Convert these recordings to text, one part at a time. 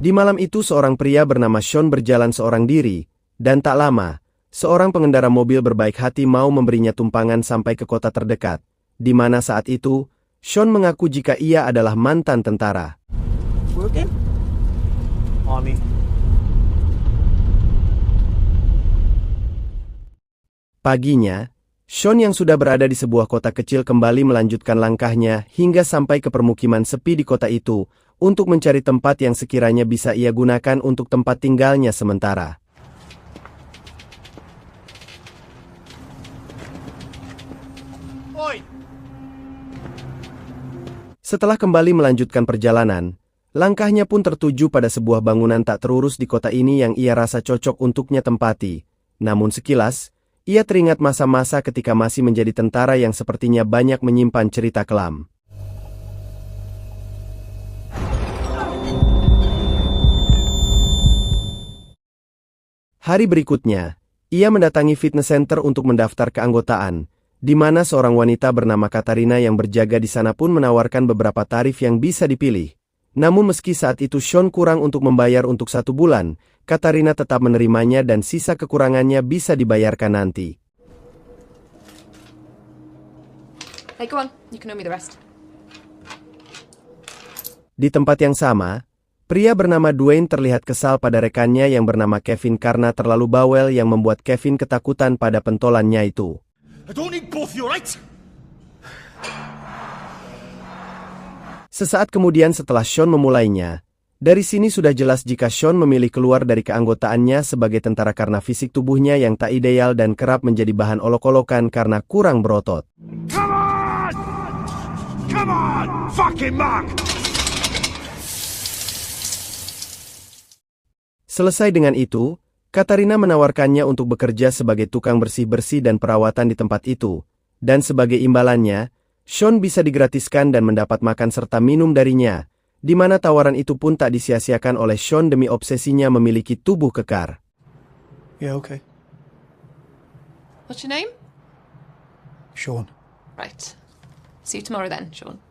Di malam itu seorang pria bernama Sean berjalan seorang diri, dan tak lama, seorang pengendara mobil berbaik hati mau memberinya tumpangan sampai ke kota terdekat, di mana saat itu, Sean mengaku jika ia adalah mantan tentara. Paginya, Sean yang sudah berada di sebuah kota kecil kembali melanjutkan langkahnya hingga sampai ke permukiman sepi di kota itu, untuk mencari tempat yang sekiranya bisa ia gunakan untuk tempat tinggalnya sementara. Setelah kembali melanjutkan perjalanan, langkahnya pun tertuju pada sebuah bangunan tak terurus di kota ini yang ia rasa cocok untuknya tempati. Namun sekilas, ia teringat masa-masa ketika masih menjadi tentara yang sepertinya banyak menyimpan cerita kelam. Hari berikutnya, ia mendatangi fitness center untuk mendaftar keanggotaan, di mana seorang wanita bernama Katarina yang berjaga di sana pun menawarkan beberapa tarif yang bisa dipilih. Namun meski saat itu Sean kurang untuk membayar untuk 1 bulan, Katarina tetap menerimanya dan sisa kekurangannya bisa dibayarkan nanti. Hey, go on. You can owe me the rest. Di tempat yang sama, pria bernama Dwayne terlihat kesal pada rekannya yang bernama Kevin karena terlalu bawel yang membuat Kevin ketakutan pada pentolannya itu. I don't need both you, right? Sesaat kemudian setelah Sean memulainya, dari sini sudah jelas jika Sean memilih keluar dari keanggotaannya sebagai tentara karena fisik tubuhnya yang tak ideal dan kerap menjadi bahan olok-olokan karena kurang berotot. Come on! Come on! Fucking Mark! Selesai dengan itu, Katarina menawarkannya untuk bekerja sebagai tukang bersih-bersih dan perawatan di tempat itu, dan sebagai imbalannya, Sean bisa digratiskan dan mendapat makan serta minum darinya, di mana tawaran itu pun tak disia-siakan oleh Sean demi obsesinya memiliki tubuh kekar. Yeah, okay. What's your name? Sean. Right. See you tomorrow then, Sean.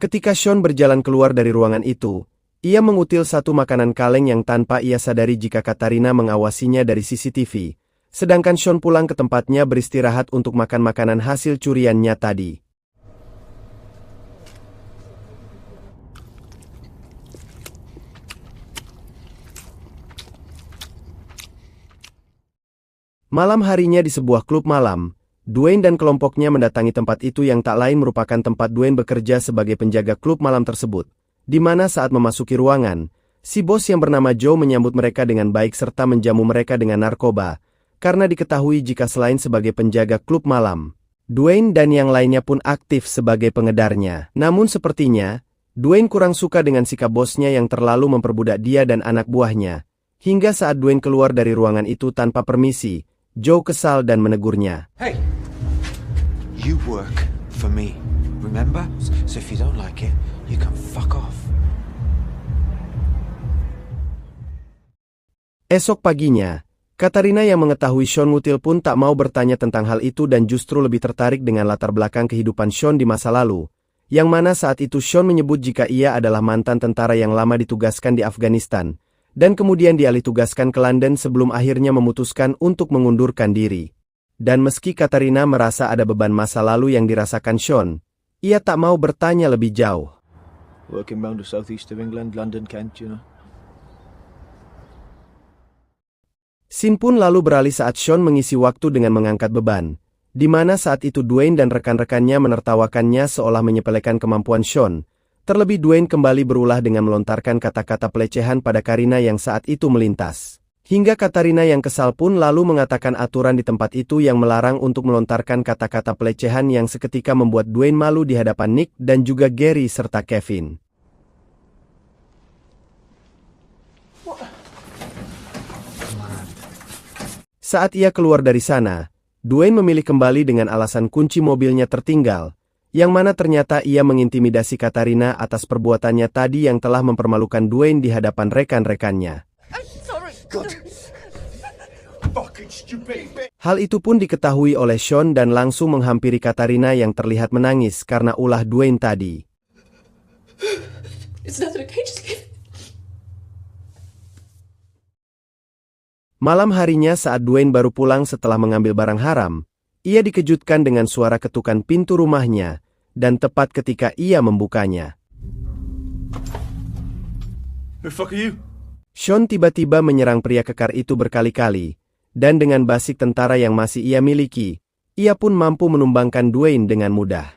Ketika Sean berjalan keluar dari ruangan itu, ia mengutil satu makanan kaleng yang tanpa ia sadari jika Katarina mengawasinya dari CCTV, sedangkan Sean pulang ke tempatnya beristirahat untuk makan makanan hasil curiannya tadi. Malam harinya di sebuah klub malam, Dwayne dan kelompoknya mendatangi tempat itu yang tak lain merupakan tempat Dwayne bekerja sebagai penjaga klub malam tersebut, di mana saat memasuki ruangan, si bos yang bernama Joe menyambut mereka dengan baik serta menjamu mereka dengan narkoba, karena diketahui jika selain sebagai penjaga klub malam, Dwayne dan yang lainnya pun aktif sebagai pengedarnya. Namun sepertinya, Dwayne kurang suka dengan sikap bosnya yang terlalu memperbudak dia dan anak buahnya, hingga saat Dwayne keluar dari ruangan itu tanpa permisi, Joe kesal dan menegurnya. Hey, you work for me, remember? So if you don't like it, you can fuck off. Esok paginya, Katarina yang mengetahui Sean ngutil pun tak mau bertanya tentang hal itu dan justru lebih tertarik dengan latar belakang kehidupan Sean di masa lalu, yang mana saat itu Sean menyebut jika ia adalah mantan tentara yang lama ditugaskan di Afghanistan, dan kemudian dialih tugaskan ke London sebelum akhirnya memutuskan untuk mengundurkan diri. Dan meski Katarina merasa ada beban masa lalu yang dirasakan Sean, ia tak mau bertanya lebih jauh. Working round the southeast of England, London, Kent, you know. Scene pun lalu beralih saat Sean mengisi waktu dengan mengangkat beban, di mana saat itu Dwayne dan rekan-rekannya menertawakannya seolah menyepelekan kemampuan Sean. Terlebih Dwayne kembali berulah dengan melontarkan kata-kata pelecehan pada Karina yang saat itu melintas. Hingga Katarina yang kesal pun lalu mengatakan aturan di tempat itu yang melarang untuk melontarkan kata-kata pelecehan yang seketika membuat Dwayne malu di hadapan Nick dan juga Gary serta Kevin. Saat ia keluar dari sana, Dwayne memilih kembali dengan alasan kunci mobilnya tertinggal, yang mana ternyata ia mengintimidasi Katarina atas perbuatannya tadi yang telah mempermalukan Dwayne di hadapan rekan-rekannya. Hal itu pun diketahui oleh Sean dan langsung menghampiri Katarina yang terlihat menangis karena ulah Dwayne tadi. Malam harinya saat Dwayne baru pulang setelah mengambil barang haram, ia dikejutkan dengan suara ketukan pintu rumahnya, dan tepat ketika ia membukanya, Who the fuck are you? Sean tiba-tiba menyerang pria kekar itu berkali-kali, dan dengan basic tentara yang masih ia miliki, ia pun mampu menumbangkan Dwayne dengan mudah.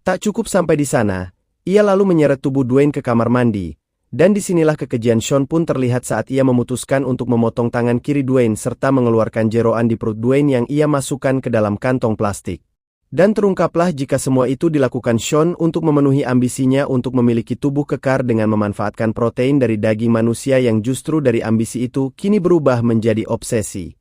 Tak cukup sampai di sana, ia lalu menyeret tubuh Dwayne ke kamar mandi, dan disinilah kekejian Sean pun terlihat saat ia memutuskan untuk memotong tangan kiri Dwayne serta mengeluarkan jeroan di perut Dwayne yang ia masukkan ke dalam kantong plastik. Dan terungkaplah jika semua itu dilakukan Sean untuk memenuhi ambisinya untuk memiliki tubuh kekar dengan memanfaatkan protein dari daging manusia yang justru dari ambisi itu kini berubah menjadi obsesi.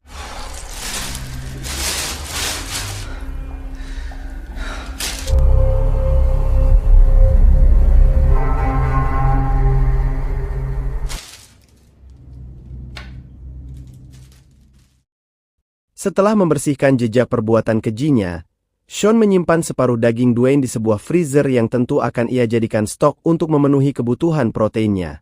Setelah membersihkan jejak perbuatan kejinya, Sean menyimpan separuh daging Dwayne di sebuah freezer yang tentu akan ia jadikan stok untuk memenuhi kebutuhan proteinnya.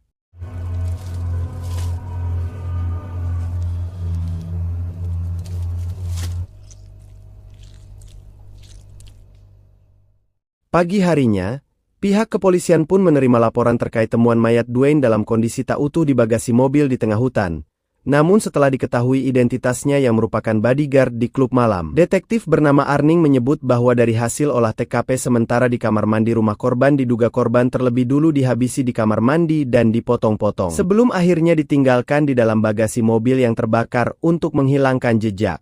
Pagi harinya, pihak kepolisian pun menerima laporan terkait temuan mayat Dwayne dalam kondisi tak utuh di bagasi mobil di tengah hutan. Namun setelah diketahui identitasnya yang merupakan bodyguard di klub malam, detektif bernama Arning menyebut bahwa dari hasil olah TKP sementara di kamar mandi rumah korban diduga korban terlebih dulu dihabisi di kamar mandi dan dipotong-potong, sebelum akhirnya ditinggalkan di dalam bagasi mobil yang terbakar untuk menghilangkan jejak.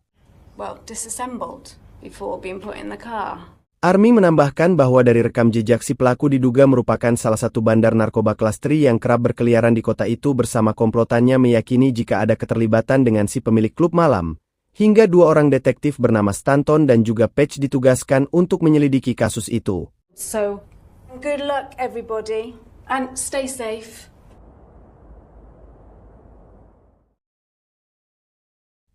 Well, disassembled before being put in the car. Army menambahkan bahwa dari rekam jejak si pelaku diduga merupakan salah satu bandar narkoba kelas 3 yang kerap berkeliaran di kota itu bersama komplotannya meyakini jika ada keterlibatan dengan si pemilik klub malam. Hingga 2 orang detektif bernama Stanton dan juga Patch ditugaskan untuk menyelidiki kasus itu. So, good luck everybody and stay safe.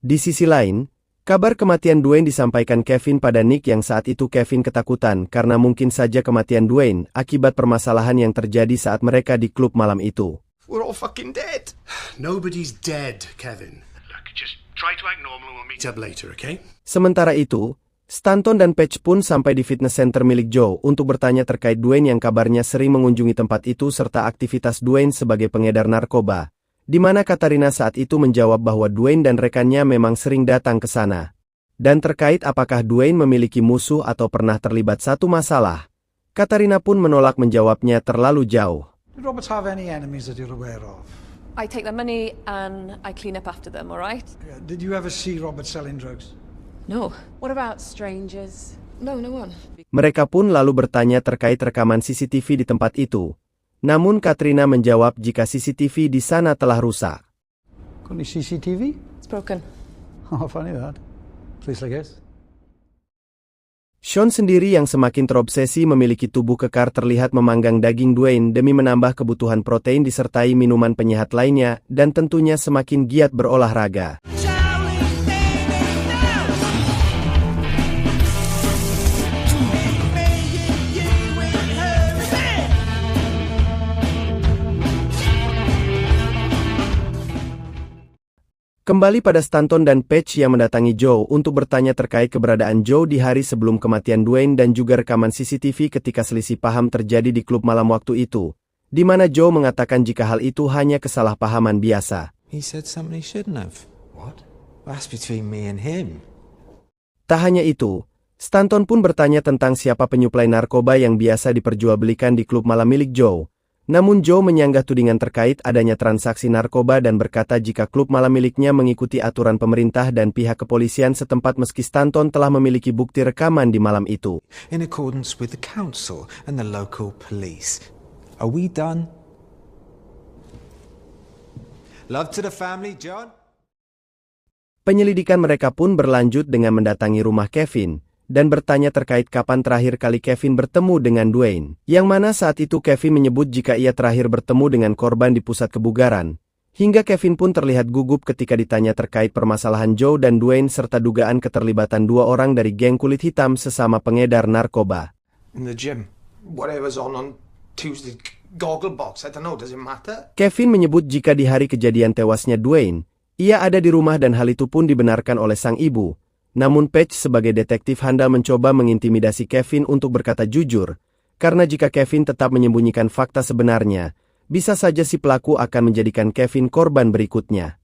Di sisi lain, kabar kematian Dwayne disampaikan Kevin pada Nick yang saat itu Kevin ketakutan karena mungkin saja kematian Dwayne akibat permasalahan yang terjadi saat mereka di klub malam itu. We're all fucking dead. Nobody's dead, Kevin. Look, just try to act normal and we'll meet up later, okay? Sementara itu, Stanton dan Patch pun sampai di fitness center milik Joe untuk bertanya terkait Dwayne yang kabarnya sering mengunjungi tempat itu serta aktivitas Dwayne sebagai pengedar narkoba, di mana Katarina saat itu menjawab bahwa Dwayne dan rekannya memang sering datang ke sana. Dan terkait apakah Dwayne memiliki musuh atau pernah terlibat satu masalah, Katarina pun menolak menjawabnya terlalu jauh. Did Roberts have any enemies that you're aware of? I take their money and I clean up after them, alright? Did you ever see Robert selling drugs? No. What about strangers? No, no one. Mereka pun lalu bertanya terkait rekaman CCTV di tempat itu. Namun Katrina menjawab jika CCTV di sana telah rusak. Got any CCTV? It's broken. Oh, funny that. Police, I guess. Sean sendiri yang semakin terobsesi memiliki tubuh kekar terlihat memanggang daging Dwayne demi menambah kebutuhan protein disertai minuman penyehat lainnya dan tentunya semakin giat berolahraga. Kembali pada Stanton dan Patch yang mendatangi Joe untuk bertanya terkait keberadaan Joe di hari sebelum kematian Dwayne dan juga rekaman CCTV ketika selisih paham terjadi di klub malam waktu itu, di mana Joe mengatakan jika hal itu hanya kesalahpahaman biasa. He said something he shouldn't have. What? That's between me and him. Tak hanya itu, Stanton pun bertanya tentang siapa penyuplai narkoba yang biasa diperjualbelikan di klub malam milik Joe. Namun Joe menyanggah tudingan terkait adanya transaksi narkoba dan berkata jika klub malam miliknya mengikuti aturan pemerintah dan pihak kepolisian setempat meski Stanton telah memiliki bukti rekaman di malam itu. In accordance with the council and the local police. Are we done? Love to the family, John. Penyelidikan mereka pun berlanjut dengan mendatangi rumah Kevin dan bertanya terkait kapan terakhir kali Kevin bertemu dengan Dwayne, yang mana saat itu Kevin menyebut jika ia terakhir bertemu dengan korban di pusat kebugaran. Hingga Kevin pun terlihat gugup ketika ditanya terkait permasalahan Joe dan Dwayne serta dugaan keterlibatan 2 orang dari geng kulit hitam sesama pengedar narkoba. In the gym. Whatever's on Tuesday Gogglebox. I don't know, does it matter? Kevin menyebut jika di hari kejadian tewasnya Dwayne, ia ada di rumah dan hal itu pun dibenarkan oleh sang ibu. Namun Paige sebagai detektif handal mencoba mengintimidasi Kevin untuk berkata jujur, karena jika Kevin tetap menyembunyikan fakta sebenarnya, bisa saja si pelaku akan menjadikan Kevin korban berikutnya.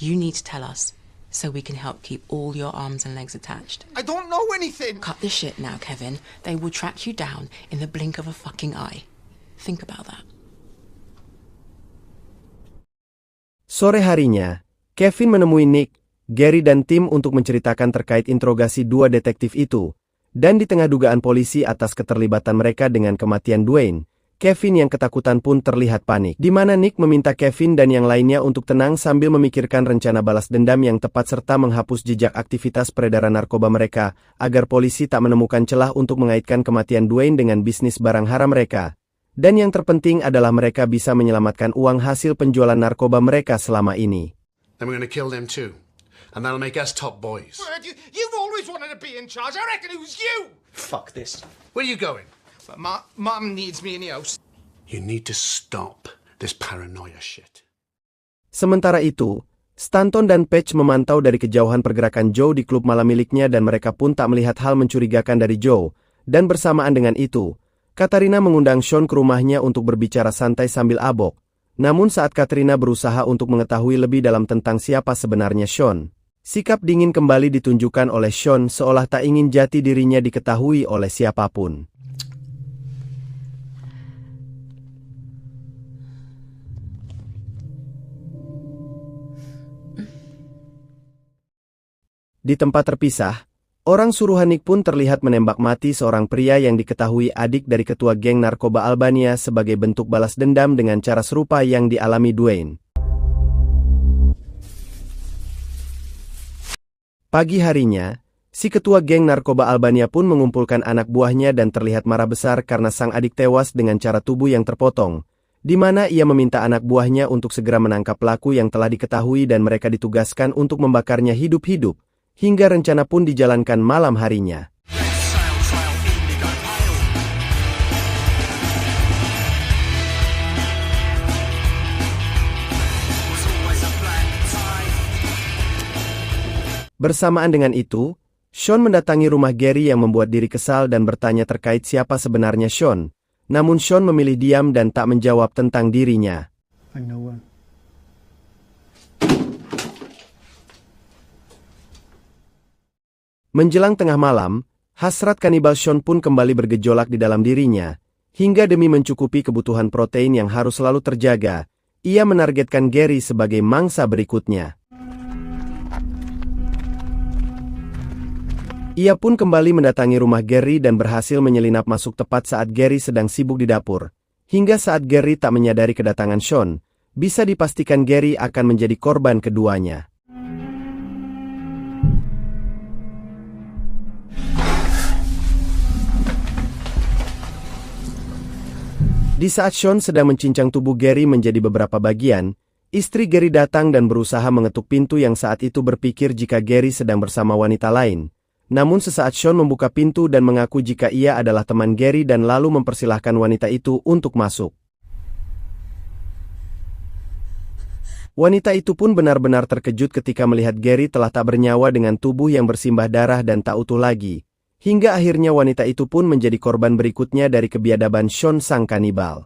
You need to tell us, so we can help keep all your arms and legs attached. I don't know anything! Cut the shit now, Kevin. They will track you down in the blink of a fucking eye. Think about that. Sore harinya, Kevin menemui Nick, Gary dan Tim untuk menceritakan terkait interogasi dua detektif itu, dan di tengah dugaan polisi atas keterlibatan mereka dengan kematian Dwayne, Kevin yang ketakutan pun terlihat panik, di mana Nick meminta Kevin dan yang lainnya untuk tenang sambil memikirkan rencana balas dendam yang tepat serta menghapus jejak aktivitas peredaran narkoba mereka, agar polisi tak menemukan celah untuk mengaitkan kematian Dwayne dengan bisnis barang haram mereka. Dan yang terpenting adalah mereka bisa menyelamatkan uang hasil penjualan narkoba mereka selama ini. Then we're going to kill them too. And that'll make us top boys. You've always wanted to be in charge. I reckon it was you! Fuck this. Where are you going? But Mum needs me in the house. You need to stop this paranoia shit. Sementara itu, Stanton dan Paige memantau dari kejauhan pergerakan Joe di klub malam miliknya dan mereka pun tak melihat hal mencurigakan dari Joe. Dan bersamaan dengan itu, Katarina mengundang Sean ke rumahnya untuk berbicara santai sambil abok. Namun saat Katrina berusaha untuk mengetahui lebih dalam tentang siapa sebenarnya Sean, sikap dingin kembali ditunjukkan oleh Sean seolah tak ingin jati dirinya diketahui oleh siapapun. Di tempat terpisah, orang suruhan Nick pun terlihat menembak mati seorang pria yang diketahui adik dari ketua geng narkoba Albania sebagai bentuk balas dendam dengan cara serupa yang dialami Dwayne. Pagi harinya, si ketua geng narkoba Albania pun mengumpulkan anak buahnya dan terlihat marah besar karena sang adik tewas dengan cara tubuh yang terpotong, di mana ia meminta anak buahnya untuk segera menangkap pelaku yang telah diketahui dan mereka ditugaskan untuk membakarnya hidup-hidup. Hingga rencana pun dijalankan malam harinya. Bersamaan dengan itu, Sean mendatangi rumah Gary yang membuat diri kesal dan bertanya terkait siapa sebenarnya Sean. Namun Sean memilih diam dan tak menjawab tentang dirinya. I know one. Menjelang tengah malam, hasrat kanibal Sean pun kembali bergejolak di dalam dirinya, hingga demi mencukupi kebutuhan protein yang harus selalu terjaga, ia menargetkan Gary sebagai mangsa berikutnya. Ia pun kembali mendatangi rumah Gary dan berhasil menyelinap masuk tepat saat Gary sedang sibuk di dapur, hingga saat Gary tak menyadari kedatangan Sean, bisa dipastikan Gary akan menjadi korban keduanya. Di saat Sean sedang mencincang tubuh Gary menjadi beberapa bagian, istri Gary datang dan berusaha mengetuk pintu yang saat itu berpikir jika Gary sedang bersama wanita lain. Namun sesaat Sean membuka pintu dan mengaku jika ia adalah teman Gary dan lalu mempersilahkan wanita itu untuk masuk. Wanita itu pun benar-benar terkejut ketika melihat Gary telah tak bernyawa dengan tubuh yang bersimbah darah dan tak utuh lagi. Hingga akhirnya wanita itu pun menjadi korban berikutnya dari kebiadaban Sean sang kanibal.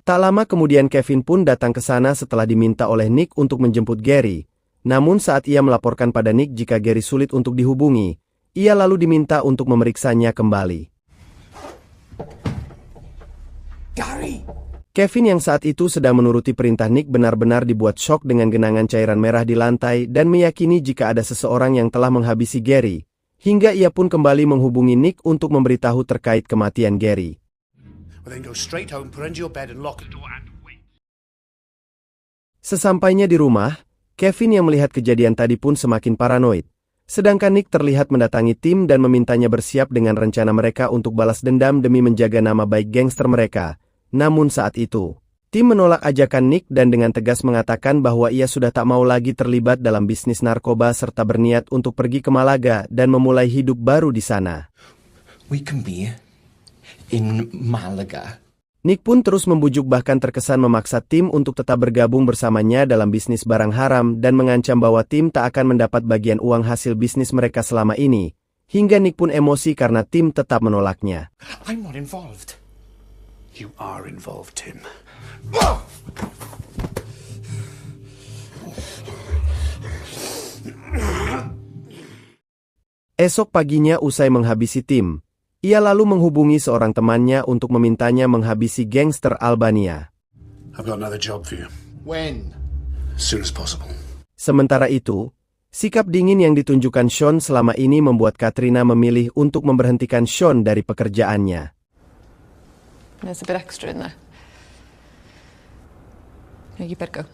Tak lama kemudian Kevin pun datang ke sana setelah diminta oleh Nick untuk menjemput Gary. Namun saat ia melaporkan pada Nick jika Gary sulit untuk dihubungi, ia lalu diminta untuk memeriksanya kembali. Gary! Kevin yang saat itu sedang menuruti perintah Nick benar-benar dibuat syok dengan genangan cairan merah di lantai dan meyakini jika ada seseorang yang telah menghabisi Gary, hingga ia pun kembali menghubungi Nick untuk memberitahu terkait kematian Gary. Sesampainya di rumah, Kevin yang melihat kejadian tadi pun semakin paranoid, sedangkan Nick terlihat mendatangi Tim dan memintanya bersiap dengan rencana mereka untuk balas dendam demi menjaga nama baik gangster mereka. Namun saat itu, Tim menolak ajakan Nick dan dengan tegas mengatakan bahwa ia sudah tak mau lagi terlibat dalam bisnis narkoba serta berniat untuk pergi ke Malaga dan memulai hidup baru di sana. We can be in Malaga. Nick pun terus membujuk bahkan terkesan memaksa tim untuk tetap bergabung bersamanya dalam bisnis barang haram dan mengancam bahwa tim tak akan mendapat bagian uang hasil bisnis mereka selama ini. Hingga Nick pun emosi karena tim tetap menolaknya. I'm not involved. You are involved, Tim. Esok paginya usai menghabisi tim, ia lalu menghubungi seorang temannya untuk memintanya menghabisi gangster Albania. I've got another job for you. When? As soon as possible. Sementara itu, sikap dingin yang ditunjukkan Sean selama ini membuat Katrina memilih untuk memberhentikan Sean dari pekerjaannya. There's a bit extra in there. No, you better go.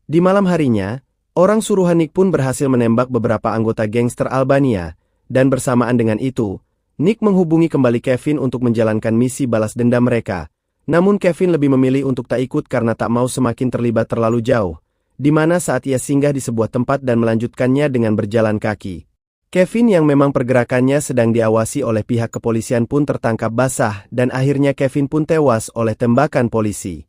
Di malam harinya, orang suruhan Nick pun berhasil menembak beberapa anggota gangster Albania, dan bersamaan dengan itu, Nick menghubungi kembali Kevin untuk menjalankan misi balas dendam mereka. Namun Kevin lebih memilih untuk tak ikut karena tak mau semakin terlibat terlalu jauh, di mana saat ia singgah di sebuah tempat dan melanjutkannya dengan berjalan kaki. Kevin yang memang pergerakannya sedang diawasi oleh pihak kepolisian pun tertangkap basah dan akhirnya Kevin pun tewas oleh tembakan polisi.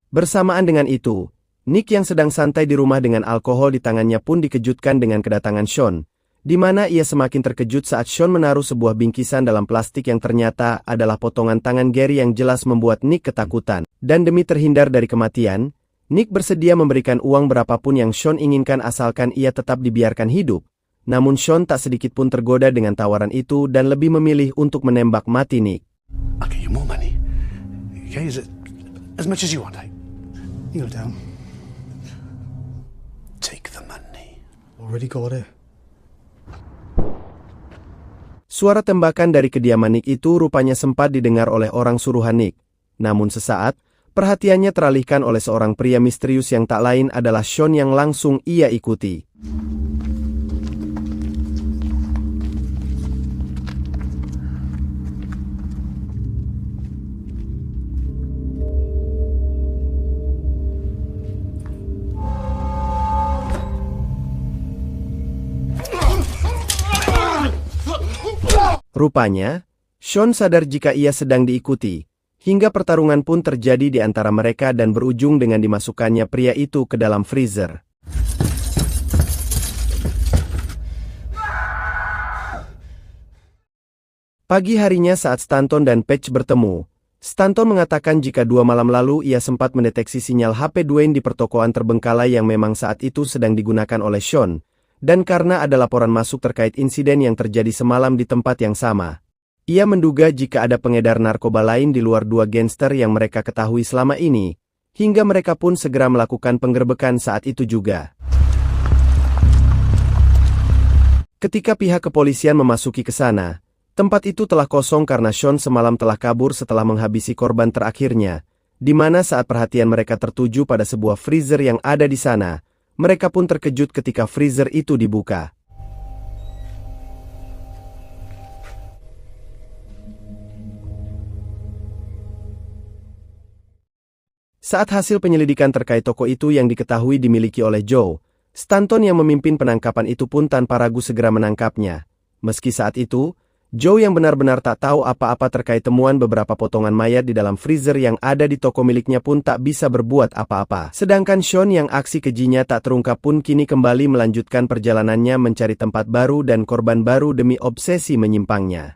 Bersamaan dengan itu, Nick yang sedang santai di rumah dengan alkohol di tangannya pun dikejutkan dengan kedatangan Sean, di mana ia semakin terkejut saat Sean menaruh sebuah bingkisan dalam plastik yang ternyata adalah potongan tangan Gary yang jelas membuat Nick ketakutan. Dan demi terhindar dari kematian, Nick bersedia memberikan uang berapapun yang Sean inginkan asalkan ia tetap dibiarkan hidup. Namun Sean tak sedikit pun tergoda dengan tawaran itu dan lebih memilih untuk menembak mati Nick. I'll get you more money. Okay, is it as much as you want, eh? Kneel down. Take the money. Already got it. Suara tembakan dari kediaman Nick itu rupanya sempat didengar oleh orang suruhan Nick. Namun sesaat, perhatiannya teralihkan oleh seorang pria misterius yang tak lain adalah Sean yang langsung ia ikuti. Rupanya, Sean sadar jika ia sedang diikuti, hingga pertarungan pun terjadi di antara mereka dan berujung dengan dimasukkannya pria itu ke dalam freezer. Pagi harinya saat Stanton dan Paige bertemu, Stanton mengatakan jika 2 malam lalu ia sempat mendeteksi sinyal HP Dwayne di pertokoan terbengkalai yang memang saat itu sedang digunakan oleh Sean, dan karena ada laporan masuk terkait insiden yang terjadi semalam di tempat yang sama. Ia menduga jika ada pengedar narkoba lain di luar 2 gangster yang mereka ketahui selama ini, hingga mereka pun segera melakukan penggerbekan saat itu juga. Ketika pihak kepolisian memasuki ke sana, tempat itu telah kosong karena Sean semalam telah kabur setelah menghabisi korban terakhirnya, di mana saat perhatian mereka tertuju pada sebuah freezer yang ada di sana, mereka pun terkejut ketika freezer itu dibuka. Saat hasil penyelidikan terkait toko itu yang diketahui dimiliki oleh Joe, Stanton yang memimpin penangkapan itu pun tanpa ragu segera menangkapnya. Meski saat itu, Joe yang benar-benar tak tahu apa-apa terkait temuan beberapa potongan mayat di dalam freezer yang ada di toko miliknya pun tak bisa berbuat apa-apa. Sedangkan Sean yang aksi kejinya tak terungkap pun kini kembali melanjutkan perjalanannya mencari tempat baru dan korban baru demi obsesi menyimpangnya.